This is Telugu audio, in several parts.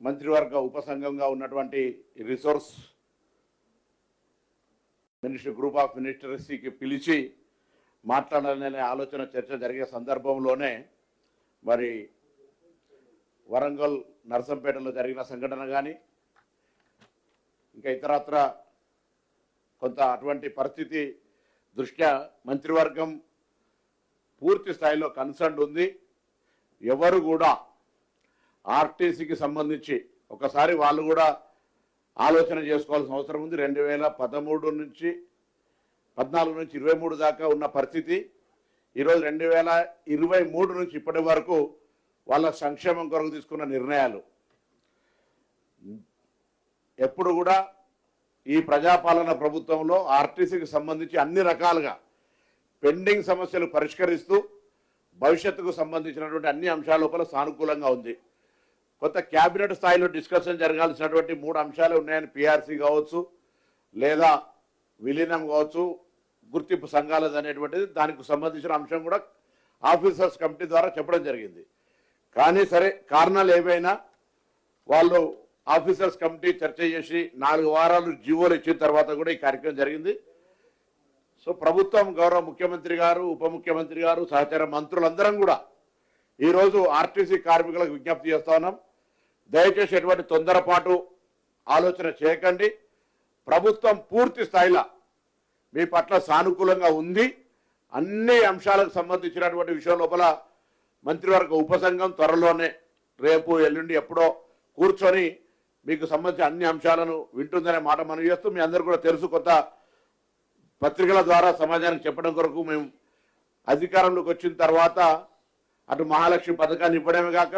మంత్రివర్గ ఉపసంఘంగా ఉన్నటువంటి రిసోర్స్ మినిస్టర్ గ్రూప్ ఆఫ్ మినిస్టర్స్కి పిలిచి మాట్లాడాలనే ఆలోచన చర్చ జరిగే సందర్భంలోనే మరి వరంగల్ నర్సంపేటలో జరిగిన సంఘటన కానీ ఇంకా ఇతరత్ర కొంత అటువంటి పరిస్థితి దృష్ట్యా మంత్రివర్గం పూర్తి స్థాయిలో కన్సర్న్ ఉంది. ఎవరు కూడా ఆర్టీసీకి సంబంధించి ఒకసారి వాళ్ళు కూడా ఆలోచన చేసుకోవాల్సిన అవసరం ఉంది. 2014 నుంచి 23 దాకా ఉన్న పరిస్థితి ఈరోజు 2023 నుంచి ఇప్పటి వరకు వాళ్ళ సంక్షేమం కొరకు తీసుకున్న నిర్ణయాలు ఎప్పుడు కూడా ఈ ప్రజాపాలన ప్రభుత్వంలో ఆర్టీసీకి సంబంధించి అన్ని రకాలుగా పెండింగ్ సమస్యలు పరిష్కరిస్తూ భవిష్యత్తుకు సంబంధించినటువంటి అన్ని అంశాల లోపల సానుకూలంగా ఉంది. కొత్త క్యాబినెట్ స్థాయిలో డిస్కషన్ జరగాల్సినటువంటి 3 అంశాలు ఉన్నాయని పిఆర్సీ కావచ్చు లేదా విలీనం కావచ్చు గుర్తింపు సంఘాలది అనేటువంటిది దానికి సంబంధించిన అంశం కూడా ఆఫీసర్స్ కమిటీ ద్వారా చెప్పడం జరిగింది. కానీ సరే కారణాలు ఏవైనా వాళ్ళు ఆఫీసర్స్ కమిటీ చర్చ చేసి 4 వారాలు జీవోలు ఇచ్చిన తర్వాత కూడా ఈ కార్యక్రమం జరిగింది. సో ప్రభుత్వం గౌరవ ముఖ్యమంత్రి గారు ఉప ముఖ్యమంత్రి గారు సహచార మంత్రులందరం కూడా ఈరోజు ఆర్టీసీ కార్మికులకు విజ్ఞప్తి చేస్తా ఉన్నాం. దయచేసి ఎటువంటి తొందరపాటు ఆలోచన చేయకండి. ప్రభుత్వం పూర్తి స్థాయిలో మీ పట్ల సానుకూలంగా ఉంది. అన్ని అంశాలకు సంబంధించినటువంటి విషయం లోపల మంత్రివర్గ ఉపసంఘం త్వరలోనే రేపు ఎల్లుండి ఎప్పుడో కూర్చొని మీకు సంబంధించిన అన్ని అంశాలను వింటుందనే మాట మనం చేస్తూ మీ అందరూ కూడా తెలుసు కొత్త పత్రికల ద్వారా సమాజానికి చెప్పడం కొరకు మేము అధికారంలోకి వచ్చిన తర్వాత అటు మహాలక్ష్మి పథకాన్ని ఇవ్వడమే కాక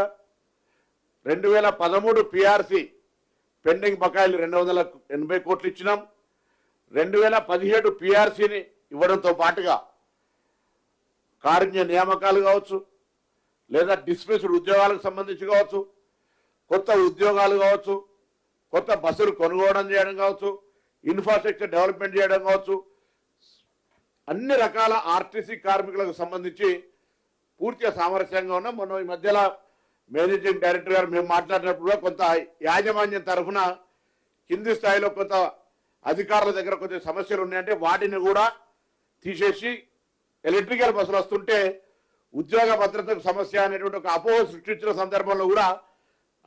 2013 పిఆర్సీ పెండింగ్ బకాయిలు 280 కోట్లు ఇచ్చినాం. 2017 పిఆర్సీని ఇవ్వడంతో పాటుగా కారుణ్య నియామకాలు కావచ్చు లేదా డిస్మిస్డ్ ఉద్యోగాలకు సంబంధించి కావచ్చు కొత్త ఉద్యోగాలు కావచ్చు కొత్త బస్సులు కొనుగోలు చేయడం కావచ్చు ఇన్ఫ్రాస్ట్రక్చర్ డెవలప్మెంట్ చేయడం కావచ్చు అన్ని రకాల ఆర్టీసీ కార్మికులకు సంబంధించి పూర్తిగా సామరస్యంగా ఉన్నాం. మనం ఈ మధ్యలో మేనేజింగ్ డైరెక్టర్ గారు మేము మాట్లాడినప్పుడు కూడా కొంత యాజమాన్యం తరఫున కింది స్థాయిలో కొంత అధికారుల దగ్గర కొంచెం సమస్యలు ఉన్నాయంటే వాటిని కూడా తీసేసి ఎలక్ట్రికల్ బస్సులు వస్తుంటే ఉద్యోగ భద్రతకు సమస్య అనేటువంటి ఒక అపోహ సృష్టించిన సందర్భంలో కూడా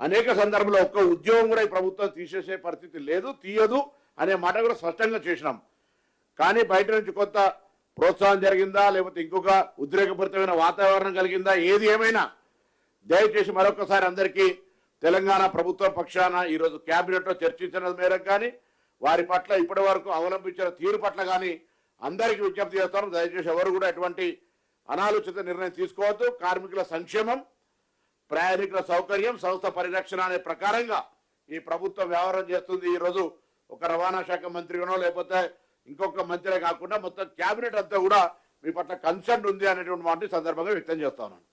అనేక సందర్భంలో ఒక్క ఉద్యోగం కూడా ఈ ప్రభుత్వం తీసేసే పరిస్థితి లేదు తీయదు అనే మాట కూడా స్పష్టంగా చేసినాం. కానీ బయట నుంచి కొంత ప్రోత్సాహం జరిగిందా లేకపోతే ఇంకొక ఉద్రేకపూరితమైన వాతావరణం కలిగిందా ఏది ఏమైనా దయచేసి మరొకసారి అందరికీ తెలంగాణ ప్రభుత్వం పక్షాన ఈరోజు క్యాబినెట్లో చర్చించిన మేరకు కానీ వారి పట్ల ఇప్పటి వరకు అవలంబించిన తీరు పట్ల కానీ అందరికీ విజ్ఞప్తి చేస్తాను. దయచేసి ఎవరు కూడా ఎటువంటి అనాలోచిత నిర్ణయం తీసుకోవద్దు. కార్మికుల సంక్షేమం ప్రయాణికుల సౌకర్యం సంస్థ పరిరక్షణ అనే ప్రకారంగా ఈ ప్రభుత్వం వ్యవహారం చేస్తుంది. ఈరోజు ఒక రవాణా శాఖ మంత్రిగానో లేకపోతే ఇంకొక మంత్రే కాకుండా మొత్తం క్యాబినెట్ అంతా కూడా మీ పట్ల కన్సర్న్ ఉంది అనేటువంటి మాట సందర్భంగా వ్యక్తం చేస్తా ఉన్నాను.